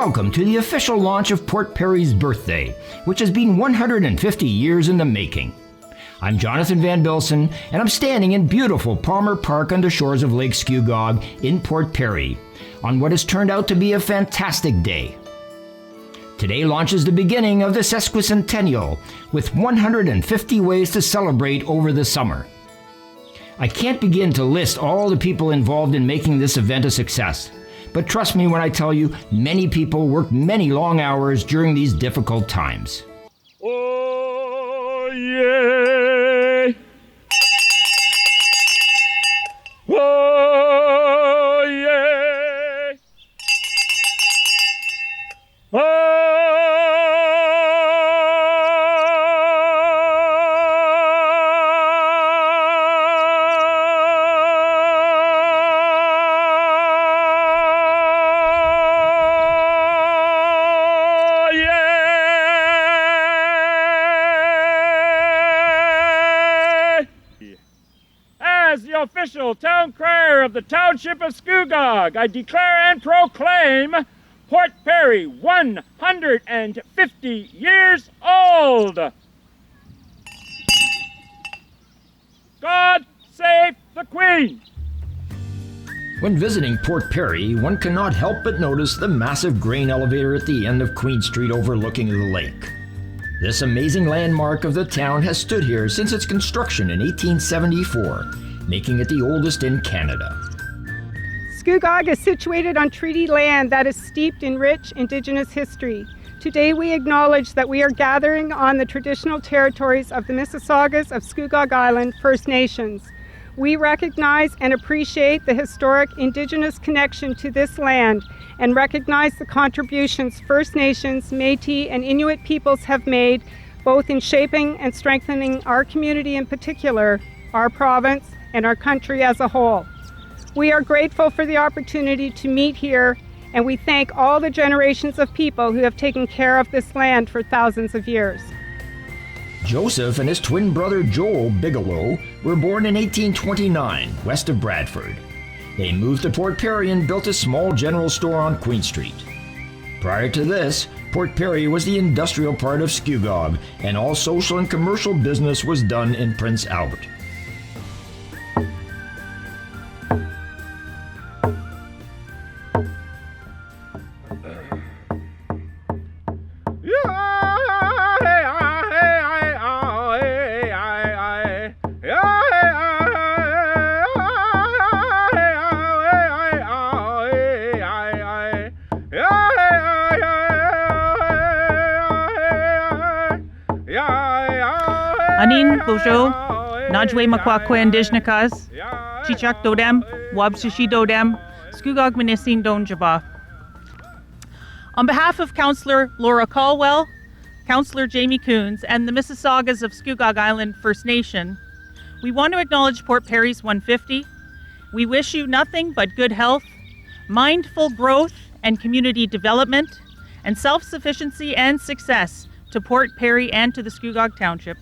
welcome to the official launch of Port Perry's birthday, which has been 150 years in the making. I'm Jonathan Van Bilsen, and I'm standing in beautiful Palmer Park on the shores of Lake Scugog in Port Perry, on what has turned out to be a fantastic day. Today launches the beginning of the sesquicentennial, with 150 ways to celebrate over the summer. I can't begin to list all the people involved in making this event a success, but trust me when I tell you, many people work many long hours during these difficult times. Oh, yeah! Oh, yeah! Oh! As the official town crier of the Township of Scugog, I declare and proclaim Port Perry 150 years old. God save the Queen. When visiting Port Perry, one cannot help but notice the massive grain elevator at the end of Queen Street overlooking the lake. This amazing landmark of the town has stood here since its construction in 1874, making it the oldest in Canada. Scugog is situated on treaty land that is steeped in rich Indigenous history. Today we acknowledge that we are gathering on the traditional territories of the Mississaugas of Scugog Island First Nations. We recognize and appreciate the historic Indigenous connection to this land and recognize the contributions First Nations, Métis, and Inuit peoples have made both in shaping and strengthening our community in particular, our province, and our country as a whole. We are grateful for the opportunity to meet here, and we thank all the generations of people who have taken care of this land for thousands of years. Joseph and his twin brother Joel Bigelow were born in 1829, west of Bradford. They moved to Port Perry and built a small general store on Queen Street. Prior to this, Port Perry was the industrial part of Scugog, and all social and commercial business was done in Prince Albert. Anin Bojo, Najwe Makwakwe Indijnakas, Chichak Dodem, Wabsushi Dodem, Scugog Minisin Don Jaba. On behalf of Councillor Laura Caldwell, Councillor Jamie Coons, and the Mississaugas of Scugog Island First Nation, we want to acknowledge Port Perry's 150. We wish you nothing but good health, mindful growth and community development, and self-sufficiency and success to Port Perry and to the Scugog Township.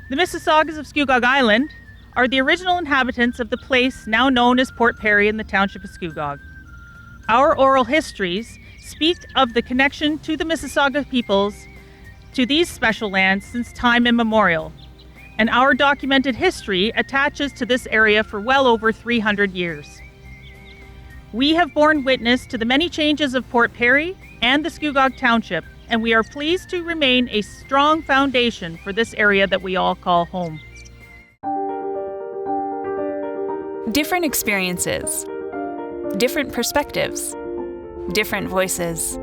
The Mississaugas of Scugog Island are the original inhabitants of the place now known as Port Perry in the Township of Scugog. Our oral histories speak of the connection to the Mississauga peoples to these special lands since time immemorial, and our documented history attaches to this area for well over 300 years. We have borne witness to the many changes of Port Perry and the Scugog Township, and we are pleased to remain a strong foundation for this area that we all call home. Different experiences, different perspectives, different voices,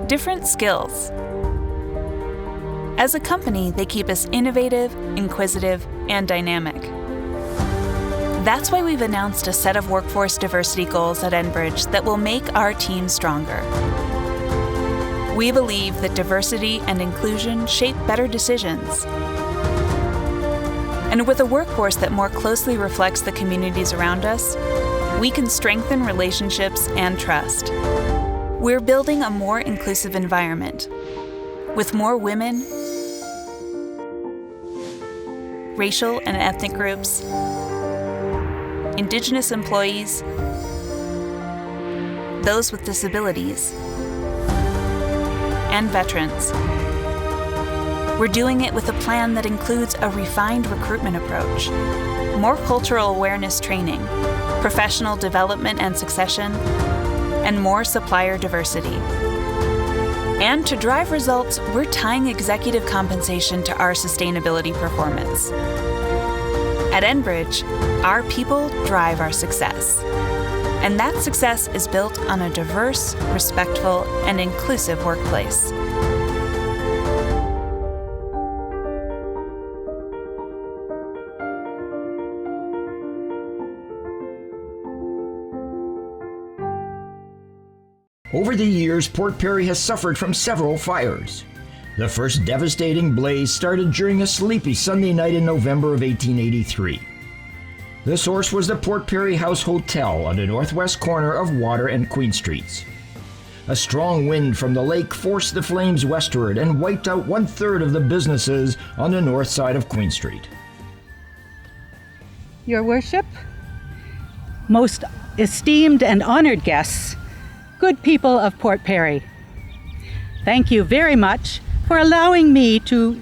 different skills. As a company, they keep us innovative, inquisitive, and dynamic. That's why we've announced a set of workforce diversity goals at Enbridge that will make our team stronger. We believe that diversity and inclusion shape better decisions. And with a workforce that more closely reflects the communities around us, we can strengthen relationships and trust. We're building a more inclusive environment with more women, racial and ethnic groups, Indigenous employees, those with disabilities, and veterans. We're doing it with a plan that includes a refined recruitment approach, more cultural awareness training, professional development and succession, and more supplier diversity. And to drive results, we're tying executive compensation to our sustainability performance. At Enbridge, our people drive our success. And that success is built on a diverse, respectful, and inclusive workplace. Over the years, Port Perry has suffered from several fires. The first devastating blaze started during a sleepy Sunday night in November of 1883. The source was the Port Perry House Hotel on the northwest corner of Water and Queen Streets. A strong wind from the lake forced the flames westward and wiped out 1/3 of the businesses on the north side of Queen Street. Your Worship, most esteemed and honored guests, good people of Port Perry, thank you very much for allowing me to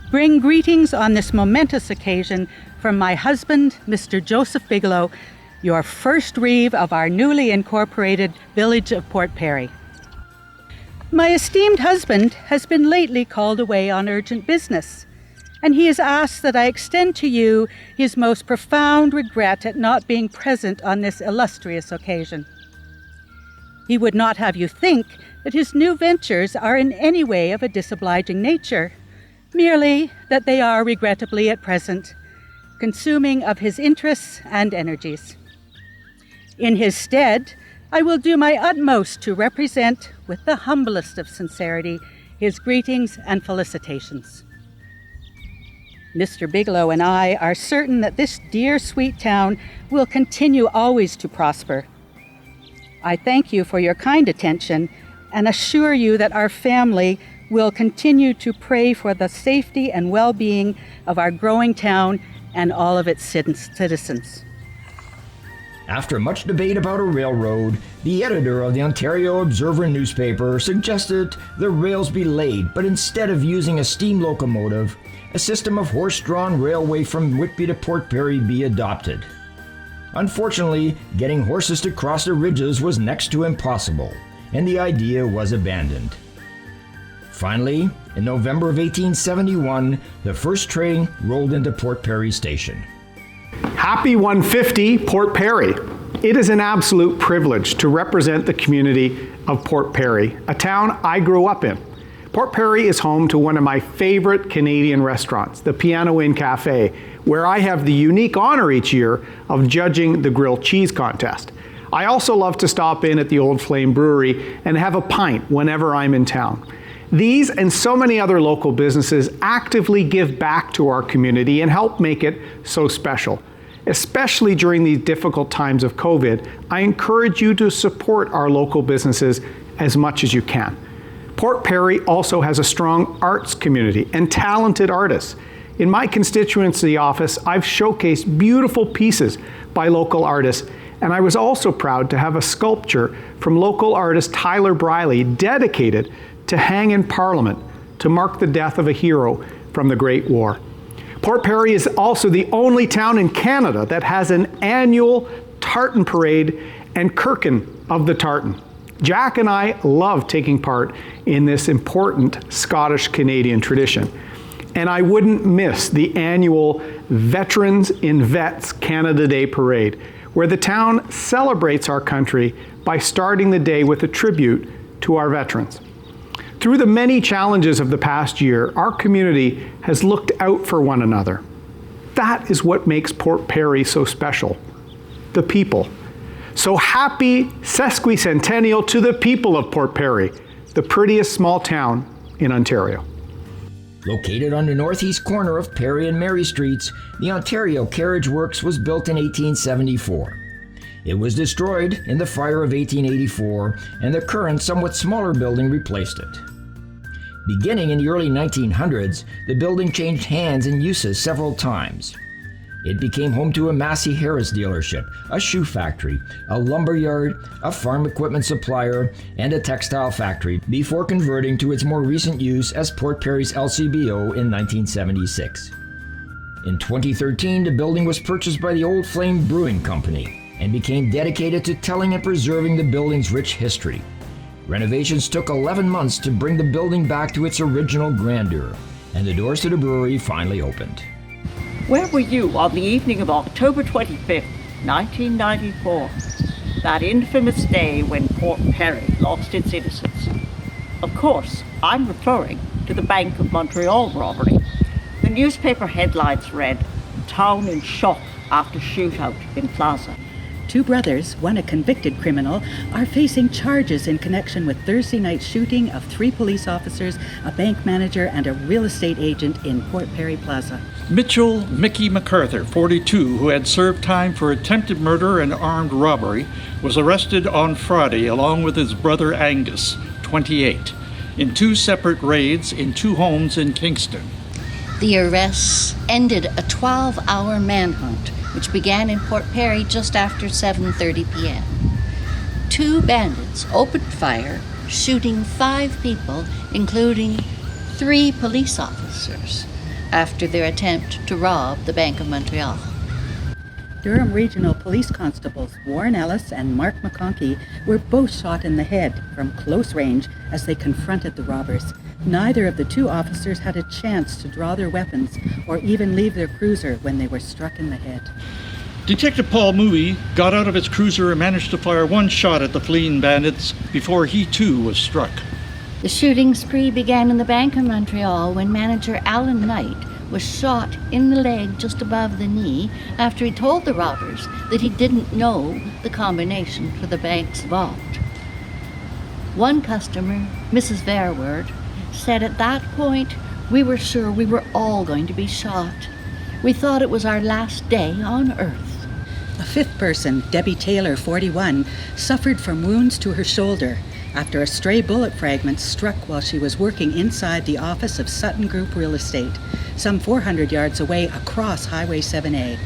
bring greetings on this momentous occasion from my husband, Mr. Joseph Bigelow, your first reeve of our newly incorporated village of Port Perry. My esteemed husband has been lately called away on urgent business, and he has asked that I extend to you his most profound regret at not being present on this illustrious occasion. He would not have you think that his new ventures are in any way of a disobliging nature, merely that they are, regrettably at present, consuming of his interests and energies. In his stead, I will do my utmost to represent, with the humblest of sincerity, his greetings and felicitations. Mr. Bigelow and I are certain that this dear, sweet town will continue always to prosper. I thank you for your kind attention and assure you that our family will continue to pray for the safety and well-being of our growing town and all of its citizens. After much debate about a railroad, the editor of the Ontario Observer newspaper suggested the rails be laid, but instead of using a steam locomotive, a system of horse-drawn railway from Whitby to Port Perry be adopted. Unfortunately, getting horses to cross the ridges was next to impossible, and the idea was abandoned. Finally, in November of 1871, the first train rolled into Port Perry Station. Happy 150, Port Perry. It is an absolute privilege to represent the community of Port Perry, a town I grew up in. Port Perry is home to one of my favorite Canadian restaurants, the Piano Inn Cafe, where I have the unique honor each year of judging the grilled cheese contest. I also love to stop in at the Old Flame Brewery and have a pint whenever I'm in town. These and so many other local businesses actively give back to our community and help make it so special. Especially during these difficult times of COVID, I encourage you to support our local businesses as much as you can. Port Perry also has a strong arts community and talented artists. In my constituency office, I've showcased beautiful pieces by local artists, and I was also proud to have a sculpture from local artist Tyler Briley dedicated to hang in Parliament to mark the death of a hero from the Great War. Port Perry is also the only town in Canada that has an annual tartan parade and Kirkin of the Tartan. Jack and I love taking part in this important Scottish-Canadian tradition. And I wouldn't miss the annual Veterans in Vets Canada Day Parade, where the town celebrates our country by starting the day with a tribute to our veterans. Through the many challenges of the past year, our community has looked out for one another. That is what makes Port Perry so special, the people. So happy sesquicentennial to the people of Port Perry, the prettiest small town in Ontario. Located on the northeast corner of Perry and Mary Streets, the Ontario Carriage Works was built in 1874. It was destroyed in the fire of 1884, and the current, somewhat smaller building replaced it. Beginning in the early 1900s, the building changed hands and uses several times. It became home to a Massey Harris dealership, a shoe factory, a lumber yard, a farm equipment supplier, and a textile factory before converting to its more recent use as Port Perry's LCBO in 1976. In 2013, the building was purchased by the Old Flame Brewing Company and became dedicated to telling and preserving the building's rich history. Renovations took 11 months to bring the building back to its original grandeur, and the doors to the brewery finally opened. Where were you on the evening of October 25th, 1994? That infamous day when Port Perry lost its innocence. Of course, I'm referring to the Bank of Montreal robbery. The newspaper headlines read, "Town in shock after shootout in Plaza." 2 brothers, one a convicted criminal, are facing charges in connection with Thursday night's shooting of 3 police officers, a bank manager, and a real estate agent in Port Perry Plaza. Mitchell Mickey MacArthur, 42, who had served time for attempted murder and armed robbery, was arrested on Friday along with his brother Angus, 28, in 2 separate raids in 2 homes in Kingston. The arrests ended a 12-hour manhunt, which began in Port Perry just after 7:30 p.m. 2 bandits opened fire, shooting 5 people, including 3 police officers, after their attempt to rob the Bank of Montreal. Durham Regional Police Constables Warren Ellis and Mark McConkey were both shot in the head from close range as they confronted the robbers. Neither of the 2 officers had a chance to draw their weapons or even leave their cruiser when they were struck in the head. Detective Paul Mooey got out of his cruiser and managed to fire 1 shot at the fleeing bandits before he too was struck. The shooting spree began in the Bank of Montreal when manager Alan Knight was shot in the leg just above the knee after he told the robbers that he didn't know the combination for the bank's vault. One customer, Mrs. Verwoerd, said at that point, "We were sure we were all going to be shot. We thought it was our last day on earth." A 5th person, Debbie Taylor, 41, suffered from wounds to her shoulder after a stray bullet fragment struck while she was working inside the office of Sutton Group Real Estate, some 400 yards away across Highway 7A.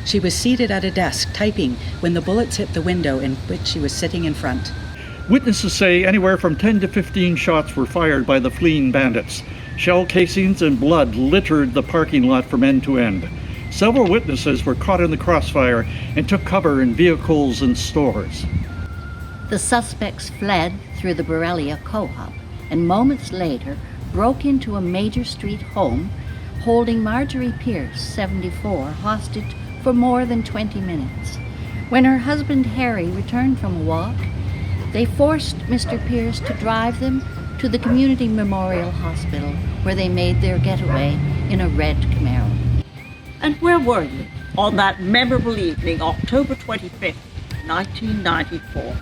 She was seated at a desk typing when the bullets hit the window in which she was sitting in front. Witnesses say anywhere from 10 to 15 shots were fired by the fleeing bandits. Shell casings and blood littered the parking lot from end to end. Several witnesses were caught in the crossfire and took cover in vehicles and stores. The suspects fled through the Borrelia Co-op and moments later broke into a major street home, holding Marjorie Pierce, 74, hostage for more than 20 minutes. When her husband Harry returned from a walk, they forced Mr. Pierce to drive them to the Community Memorial Hospital, where they made their getaway in a red Camaro. And where were you on that memorable evening, October 25th, 1994?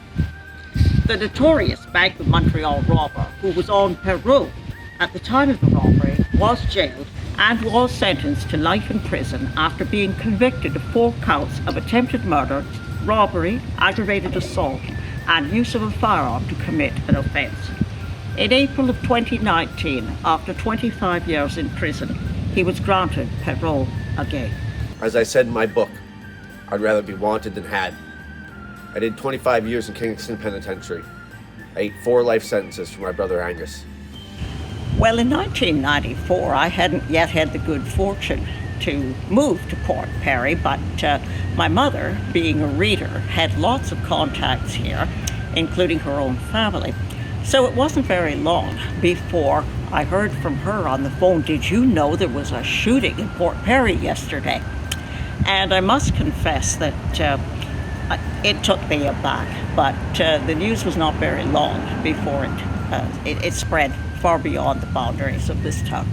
The notorious Bank of Montreal robber, who was on parole at the time of the robbery, was jailed and was sentenced to life in prison after being convicted of 4 counts of attempted murder, robbery, aggravated assault, and use of a firearm to commit an offence. In April of 2019, after 25 years in prison, he was granted parole again. As I said in my book, I'd rather be wanted than had. I did 25 years in Kingston Penitentiary. I ate 4 life sentences for my brother Angus. Well, in 1994, I hadn't yet had the good fortune to move to Port Perry, but my mother, being a reader, had lots of contacts here, including her own family. So it wasn't very long before I heard from her on the phone, "Did you know there was a shooting in Port Perry yesterday?" And I must confess that it took me aback, but the news was not very long before it spread far beyond the boundaries of this town.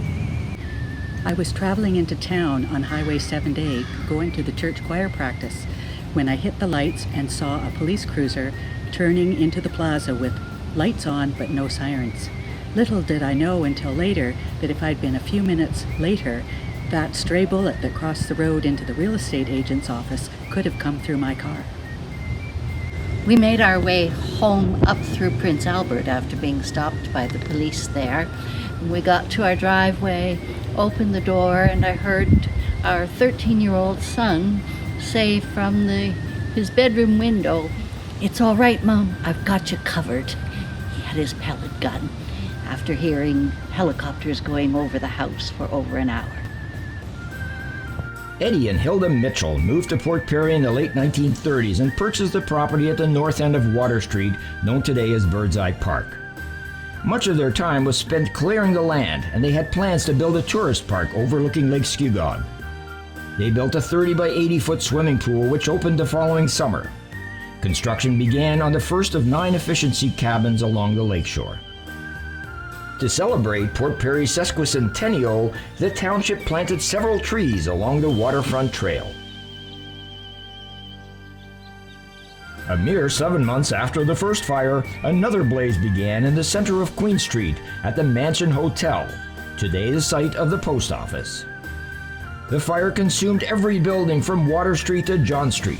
I was traveling into town on Highway 7A, going to the church choir practice, when I hit the lights and saw a police cruiser turning into the plaza with lights on but no sirens. Little did I know until later that if I'd been a few minutes later, that stray bullet that crossed the road into the real estate agent's office could have come through my car. We made our way home up through Prince Albert after being stopped by the police there. We got to our driveway, opened the door, and I heard our 13-year-old son say from his bedroom window, "It's all right, Mom, I've got you covered." He had his pellet gun after hearing helicopters going over the house for over an hour. Eddie and Hilda Mitchell moved to Port Perry in the late 1930s and purchased the property at the north end of Water Street, known today as Birdseye Park. Much of their time was spent clearing the land, and they had plans to build a tourist park overlooking Lake Scugog. They built a 30 by 80-foot swimming pool, which opened the following summer. Construction began on the first of 9 efficiency cabins along the lakeshore. To celebrate Port Perry's sesquicentennial, the township planted several trees along the waterfront trail. A mere 7 months after the first fire, another blaze began in the center of Queen Street at the Mansion Hotel, today the site of the post office. The fire consumed every building from Water Street to John Street.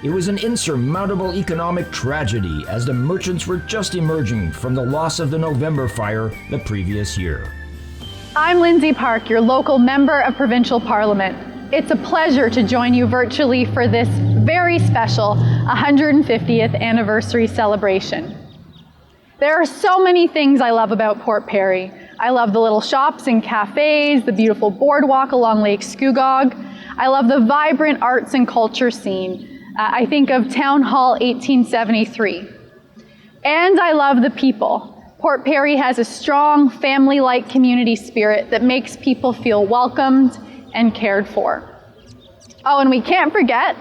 It was an insurmountable economic tragedy as the merchants were just emerging from the loss of the November fire the previous year. I'm Lindsay Park, your local member of Provincial Parliament. It's a pleasure to join you virtually for this very special 150th anniversary celebration. There are so many things I love about Port Perry. I love the little shops and cafes, the beautiful boardwalk along Lake Scugog. I love the vibrant arts and culture scene. I think of Town Hall 1873. And I love the people. Port Perry has a strong family-like community spirit that makes people feel welcomed and cared for. Oh, and we can't forget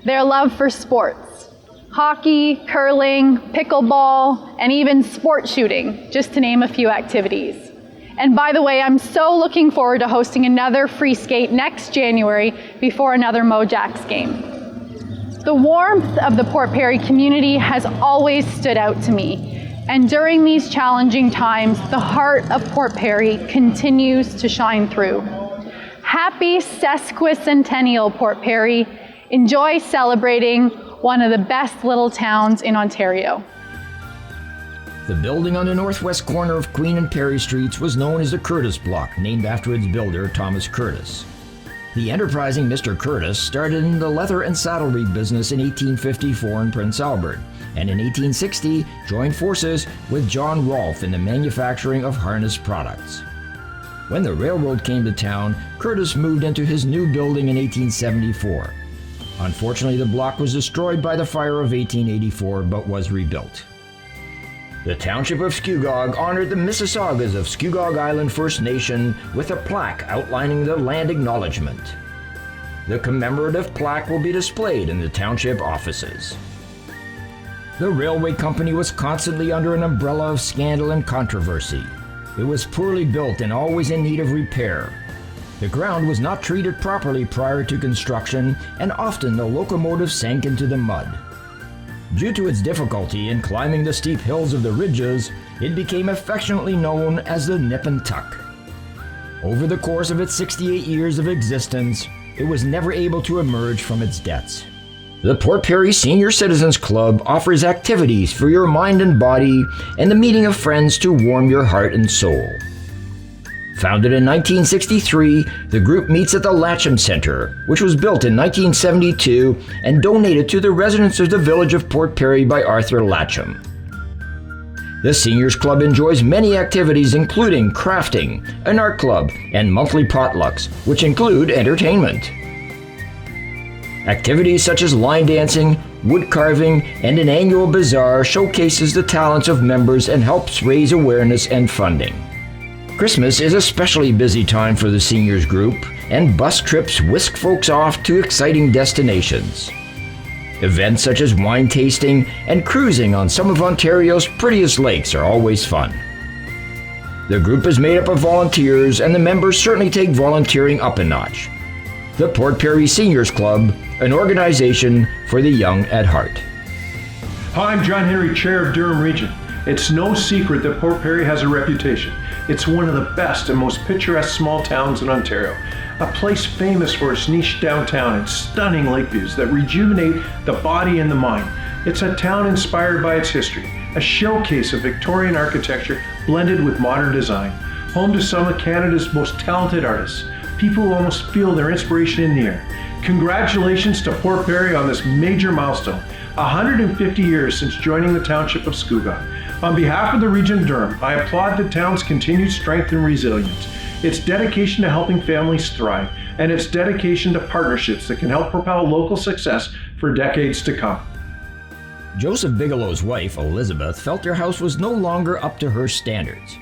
their love for sports. Hockey, curling, pickleball, and even sport shooting, just to name a few activities. And by the way, I'm so looking forward to hosting another free skate next January before another Mojax game. The warmth of the Port Perry community has always stood out to me, and during these challenging times, the heart of Port Perry continues to shine through. Happy sesquicentennial, Port Perry. Enjoy celebrating one of the best little towns in Ontario. The building on the northwest corner of Queen and Perry Streets was known as the Curtis Block, named after its builder, Thomas Curtis. The enterprising Mr. Curtis started in the leather and saddlery business in 1854 in Prince Albert, and in 1860 joined forces with John Rolfe in the manufacturing of harness products. When the railroad came to town, Curtis moved into his new building in 1874. Unfortunately, the block was destroyed by the fire of 1884, but was rebuilt. The Township of Scugog honored the Mississaugas of Scugog Island First Nation with a plaque outlining the land acknowledgement. The commemorative plaque will be displayed in the township offices. The railway company was constantly under an umbrella of scandal and controversy. It was poorly built and always in need of repair. The ground was not treated properly prior to construction, and often the locomotive sank into the mud. Due to its difficulty in climbing the steep hills of the ridges, it became affectionately known as the Nip and Tuck. Over the course of its 68 years of existence, it was never able to emerge from its debts. The Port Perry Senior Citizens Club offers activities for your mind and body and the meeting of friends to warm your heart and soul. Founded in 1963, the group meets at the Latcham Centre, which was built in 1972 and donated to the residents of the village of Port Perry by Arthur Latcham. The Seniors Club enjoys many activities including crafting, an art club, and monthly potlucks, which include entertainment. Activities such as line dancing, wood carving, and an annual bazaar showcases the talents of members and helps raise awareness and funding. Christmas is a especially busy time for the seniors group, and bus trips whisk folks off to exciting destinations. Events such as wine tasting and cruising on some of Ontario's prettiest lakes are always fun. The group is made up of volunteers, and the members certainly take volunteering up a notch. The Port Perry Seniors Club, an organization for the young at heart. Hi, I'm John Henry, Chair of Durham Region. It's no secret that Port Perry has a reputation. It's one of the best and most picturesque small towns in Ontario. A place famous for its niche downtown and stunning lake views that rejuvenate the body and the mind. It's a town inspired by its history, a showcase of Victorian architecture blended with modern design, home to some of Canada's most talented artists. People almost feel their inspiration in the air. Congratulations to Port Perry on this major milestone, 150 years since joining the Township of Scugog. On behalf of the Region of Durham, I applaud the town's continued strength and resilience, its dedication to helping families thrive, and its dedication to partnerships that can help propel local success for decades to come. Joseph Bigelow's wife, Elizabeth, felt her house was no longer up to her standards.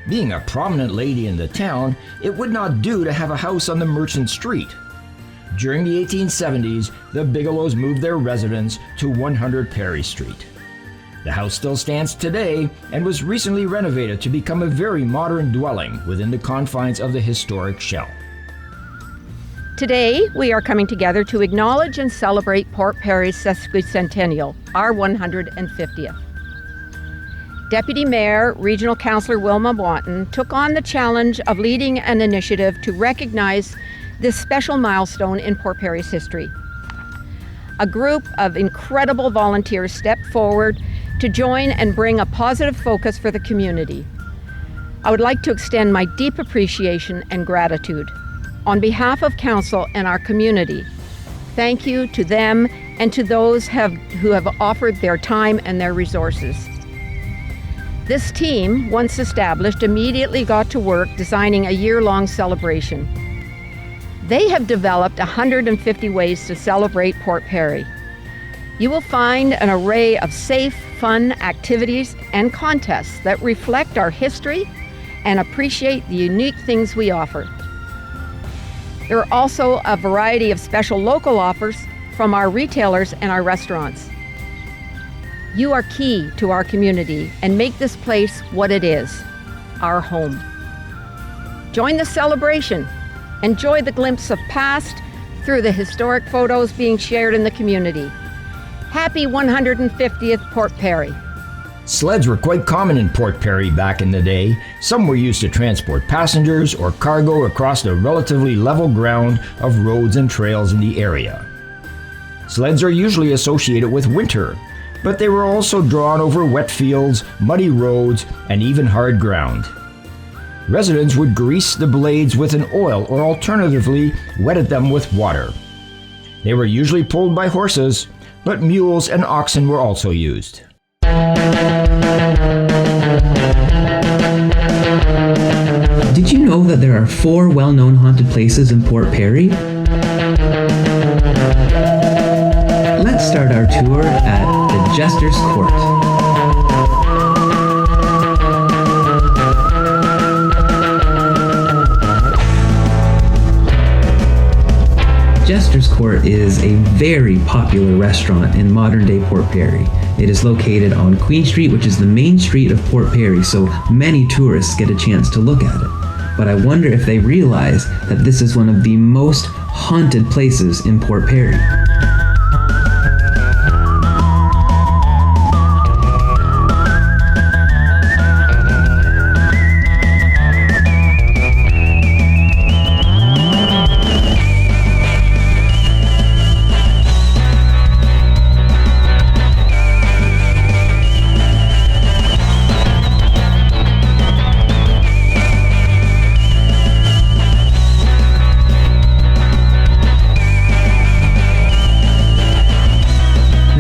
Being a prominent lady in the town, it would not do to have a house on the Merchant Street. During the 1870s, the Bigelows moved their residence to 100 Perry Street. The house still stands today and was recently renovated to become a very modern dwelling within the confines of the historic shell. Today, we are coming together to acknowledge and celebrate Port Perry's sesquicentennial, our 150th. Deputy Mayor, Regional Councillor Wilma Wanton took on the challenge of leading an initiative to recognize this special milestone in Port Perry's history. A group of incredible volunteers stepped forward to join and bring a positive focus for the community. I would like to extend my deep appreciation and gratitude. On behalf of Council and our community, thank you to them and to those who have offered their time and their resources. This team, once established, immediately got to work designing a year-long celebration. They have developed 150 ways to celebrate Port Perry. You will find an array of safe, fun activities and contests that reflect our history and appreciate the unique things we offer. There are also a variety of special local offers from our retailers and our restaurants. You are key to our community and make this place what it is, our home. Join the celebration. Enjoy the glimpse of past through the historic photos being shared in the community. Happy 150th Port Perry. Sleds were quite common in Port Perry back in the day. Some were used to transport passengers or cargo across the relatively level ground of roads and trails in the area. Sleds are usually associated with winter, but they were also drawn over wet fields, muddy roads, and even hard ground. Residents would grease the blades with an oil or alternatively wetted them with water. They were usually pulled by horses, but mules and oxen were also used. Did you know that there are 4 well-known haunted places in Port Perry? Let's start our tour at the Jester's Court. Jester's Court is a very popular restaurant in modern-day Port Perry. It is located on Queen Street, which is the main street of Port Perry, so many tourists get a chance to look at it. But I wonder if they realize that this is one of the most haunted places in Port Perry.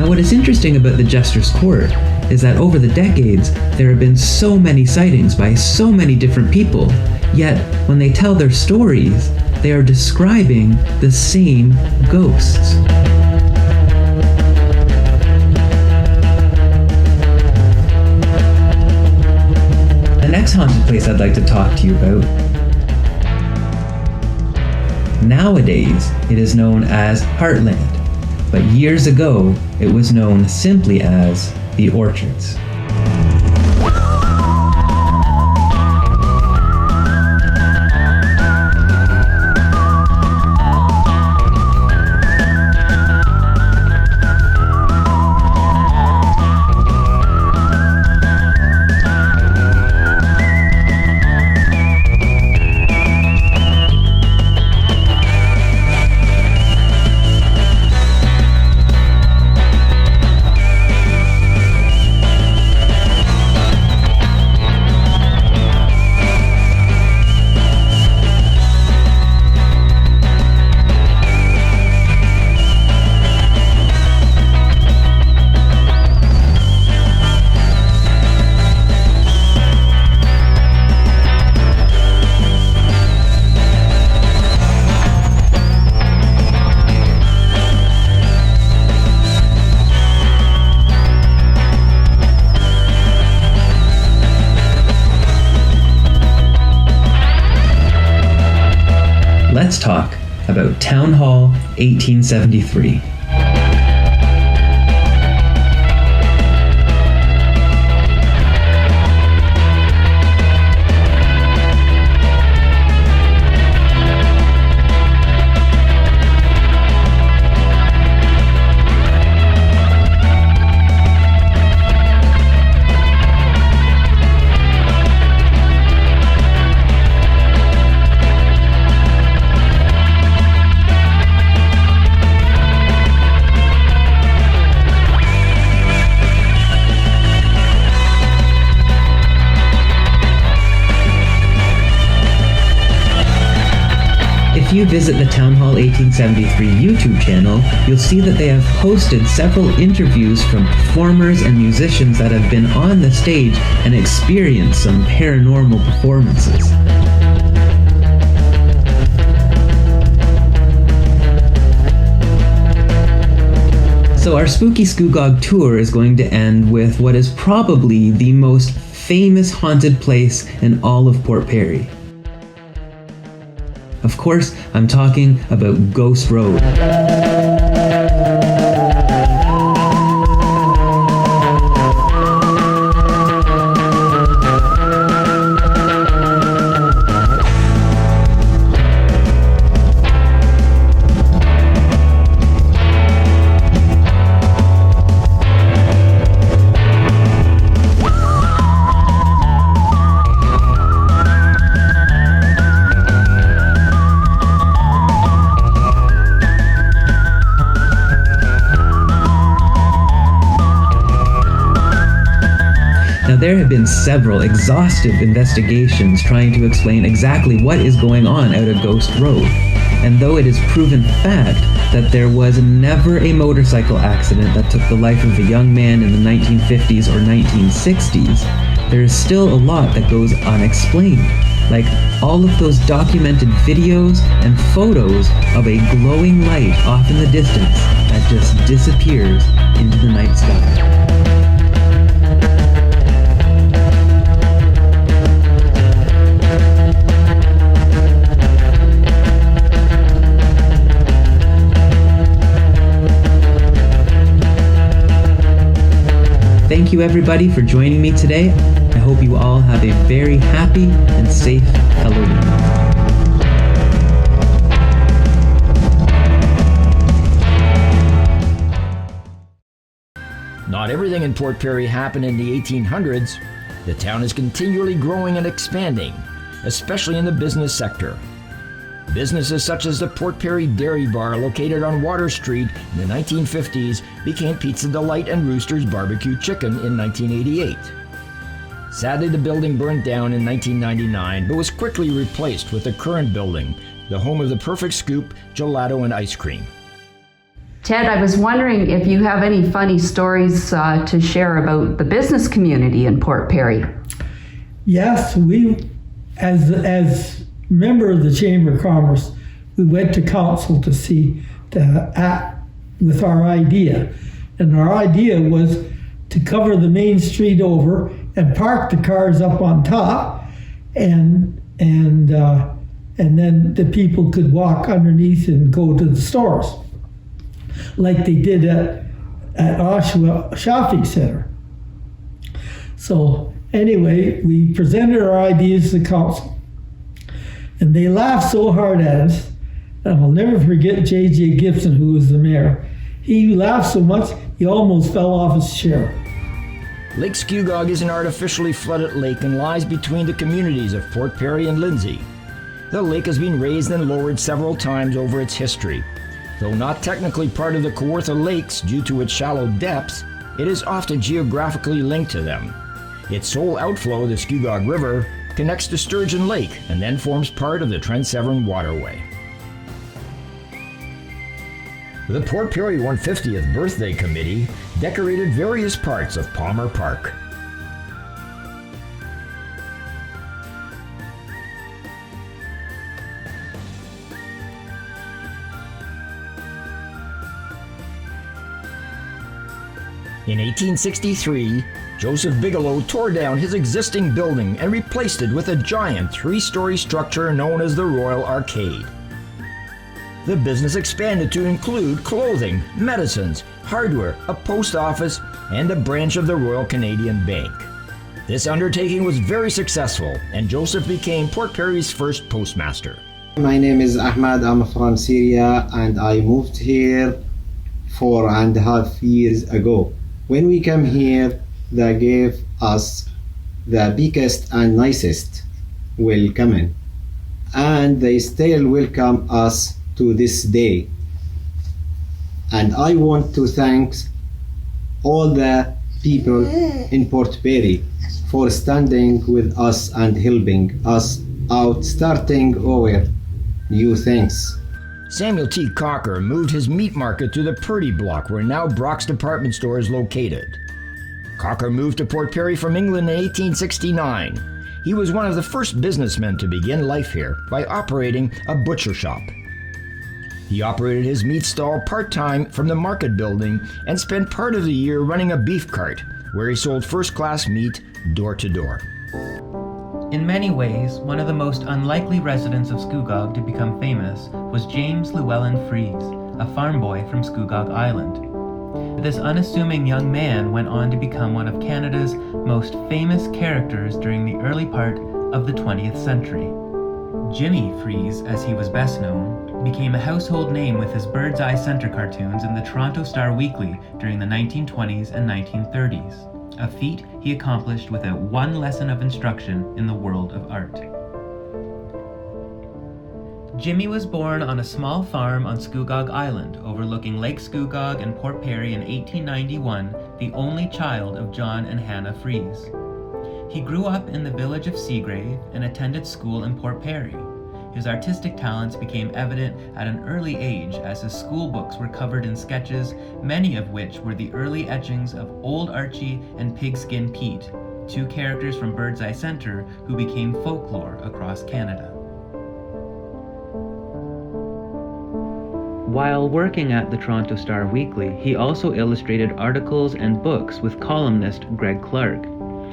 What is interesting about the Jester's Court is that over the decades, there have been so many sightings by so many different people, yet when they tell their stories, they are describing the same ghosts. The next haunted place I'd like to talk to you about. Nowadays, it is known as Heartland. But years ago, it was known simply as the Orchards. let's talk about Town Hall 1873. If you visit the Town Hall 1873 YouTube channel, you'll see that they have posted several interviews from performers and musicians that have been on the stage and experienced some paranormal performances. So our Spooky Scugog tour is going to end with what is probably the most famous haunted place in all of Port Perry. Of course, I'm talking about Ghost Road. There have been several exhaustive investigations trying to explain exactly what is going on out of Ghost Road. And though it is proven fact that there was never a motorcycle accident that took the life of a young man in the 1950s or 1960s, there is still a lot that goes unexplained. Like all of those documented videos and photos of a glowing light off in the distance that just disappears into the night sky. Thank you everybody for joining me today. I hope you all have a very happy and safe Halloween. Not everything in Port Perry happened in the 1800s. The town is continually growing and expanding, especially in the business sector. Businesses such as the Port Perry Dairy Bar located on Water Street in the 1950s became Pizza Delight and Rooster's Barbecue Chicken in 1988. Sadly, the building burned down in 1999 but was quickly replaced with the current building, the home of the Perfect Scoop Gelato and Ice Cream. Ted, I was wondering if you have any funny stories to share about the business community in Port Perry. Yes, we, as member of the Chamber of Commerce, we went to council to see, to act with our idea. And our idea was to cover the main street over and park the cars up on top, and then the people could walk underneath and go to the stores, like they did at Oshawa Shopping Center. So anyway, we presented our ideas to the council. And they laughed so hard at us, and I'll never forget J.J. Gibson, who was the mayor. He laughed so much, he almost fell off his chair. Lake Scugog is an artificially flooded lake and lies between the communities of Port Perry and Lindsay. The lake has been raised and lowered several times over its history. Though not technically part of the Kawartha Lakes due to its shallow depths, it is often geographically linked to them. Its sole outflow, the Scugog River, connects to Sturgeon Lake and then forms part of the Trent Severn Waterway. The Port Perry 150th Birthday Committee decorated various parts of Palmer Park. In 1863, Joseph Bigelow tore down his existing building and replaced it with a giant 3-story structure known as the Royal Arcade. The business expanded to include clothing, medicines, hardware, a post office, and a branch of the Royal Canadian Bank. This undertaking was very successful, and Joseph became Port Perry's first postmaster. My name is Ahmad. I'm from Syria, and I moved here 4.5 years ago. When we came here, they gave us the biggest and nicest welcoming, and they still welcome us to this day. And I want to thank all the people in Port Perry for standing with us and helping us out, starting our new things. Samuel T. Cocker moved his meat market to the Purdy Block, where now Brock's department store is located. Cocker moved to Port Perry from England in 1869. He was one of the first businessmen to begin life here by operating a butcher shop. He operated his meat stall part-time from the market building and spent part of the year running a beef cart, where he sold first-class meat door to door. In many ways, one of the most unlikely residents of Scugog to become famous was James Llewellyn Fries, a farm boy from Scugog Island. This unassuming young man went on to become one of Canada's most famous characters during the early part of the 20th century. Jimmy Fries, as he was best known, became a household name with his Bird's Eye Centre cartoons in the Toronto Star Weekly during the 1920s and 1930s, a feat he accomplished without one lesson of instruction in the world of art. Jimmy was born on a small farm on Scugog Island, overlooking Lake Scugog and Port Perry in 1891, the only child of John and Hannah Fries. He grew up in the village of Seagrave and attended school in Port Perry. His artistic talents became evident at an early age as his school books were covered in sketches, many of which were the early etchings of Old Archie and Pigskin Pete, two characters from Bird's Eye Centre who became folklore across Canada. While working at the Toronto Star Weekly, he also illustrated articles and books with columnist Greg Clark.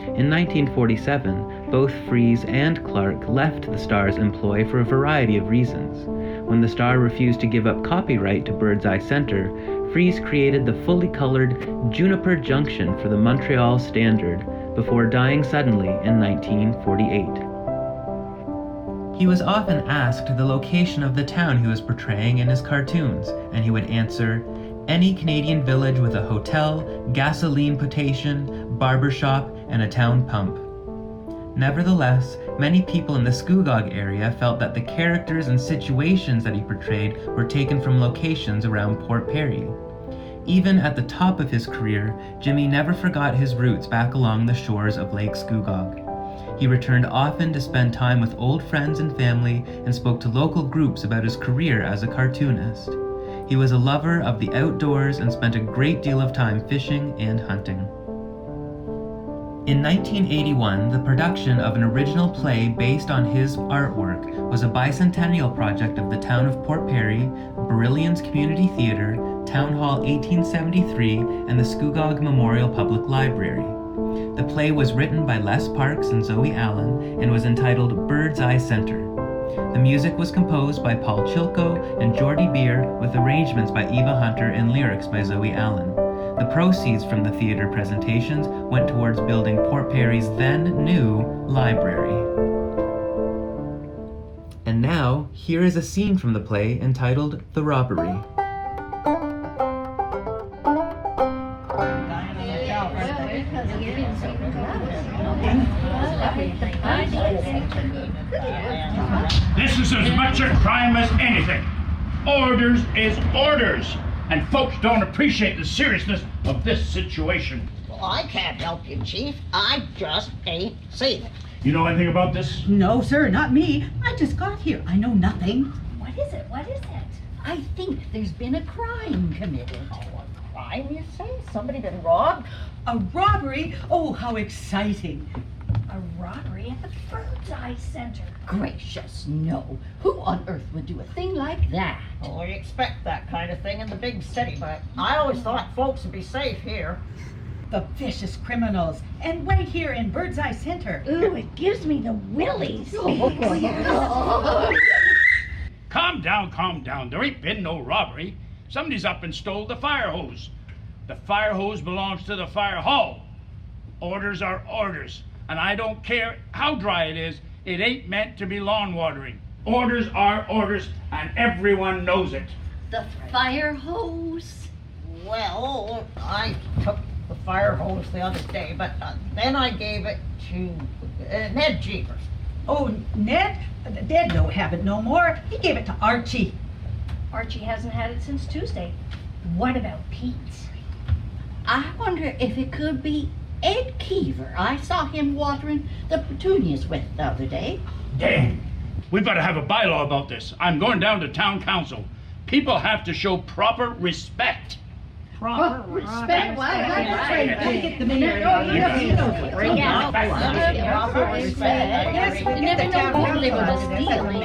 In 1947, both Fries and Clark left the Star's employ for a variety of reasons. When the Star refused to give up copyright to Bird's Eye Centre, Fries created the fully colored Juniper Junction for the Montreal Standard before dying suddenly in 1948. He was often asked the location of the town he was portraying in his cartoons, and he would answer, "Any Canadian village with a hotel, gasoline potation, barber shop, and a town pump." Nevertheless, many people in the Scugog area felt that the characters and situations that he portrayed were taken from locations around Port Perry. Even at the top of his career, Jimmy never forgot his roots back along the shores of Lake Scugog. He returned often to spend time with old friends and family and spoke to local groups about his career as a cartoonist. He was a lover of the outdoors and spent a great deal of time fishing and hunting. In 1981, the production of an original play based on his artwork was a bicentennial project of the town of Port Perry, Brilliance Community Theatre, Town Hall 1873, and the Scugog Memorial Public Library. The play was written by Les Parks and Zoe Allen and was entitled Bird's Eye Centre. The music was composed by Paul Chilko and Jordy Beer, with arrangements by Eva Hunter and lyrics by Zoe Allen. The proceeds from the theater presentations went towards building Port Perry's then new library. And now, here is a scene from the play entitled The Robbery. This is as much a crime as anything. Orders is orders, and folks don't appreciate the seriousness of this situation. Well, I can't help you, Chief. I just ain't seen it. You know anything about this? No, sir, not me. I just got here. I know nothing. What is it? What is it? I think there's been a crime committed. Oh, a crime, you say? Somebody been robbed? A robbery? Oh, how exciting. A robbery at the Bird's Eye Centre. Gracious, no. Who on earth would do a thing like that? Oh, you expect that kind of thing in the big city, but I always thought folks would be safe here. The vicious criminals. And right here in Bird's Eye Centre. Ooh, it gives me the willies. Calm down. There ain't been no robbery. Somebody's up and stole the fire hose. The fire hose belongs to the fire hall. Orders are orders, and I don't care how dry it is, it ain't meant to be lawn watering. Orders are orders, and everyone knows it. The fire hose? Well, I took the fire hose the other day, but then I gave it to Ned Jeepers. Oh, Ned? Ned don't have it no more. He gave it to Archie. Archie hasn't had it since Tuesday. What about Pete? I wonder if it could be Ed Keever. I saw him watering the petunias with the other day. Damn. We better have a bylaw about this. I'm going down to town council. People have to show proper respect. Proper respect? Gotta get the mayor. Proper respect. You never know who'll live with us stealing.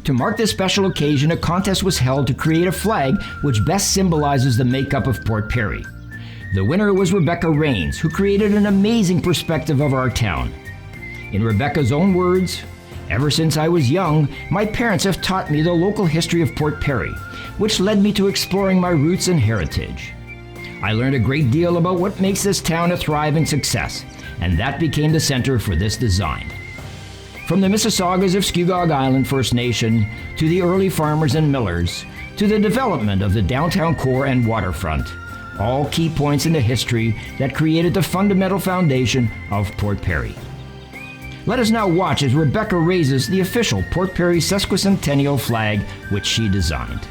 To mark this special occasion, a contest was held to create a flag which best symbolizes the makeup of Port Perry. The winner was Rebecca Rains, who created an amazing perspective of our town. In Rebecca's own words, "Ever since I was young, my parents have taught me the local history of Port Perry, which led me to exploring my roots and heritage. I learned a great deal about what makes this town a thriving success, and that became the center for this design." From the Mississaugas of Scugog Island First Nation, to the early farmers and millers, to the development of the downtown core and waterfront, all key points in the history that created the fundamental foundation of Port Perry. Let us now watch as Rebecca raises the official Port Perry sesquicentennial flag which she designed.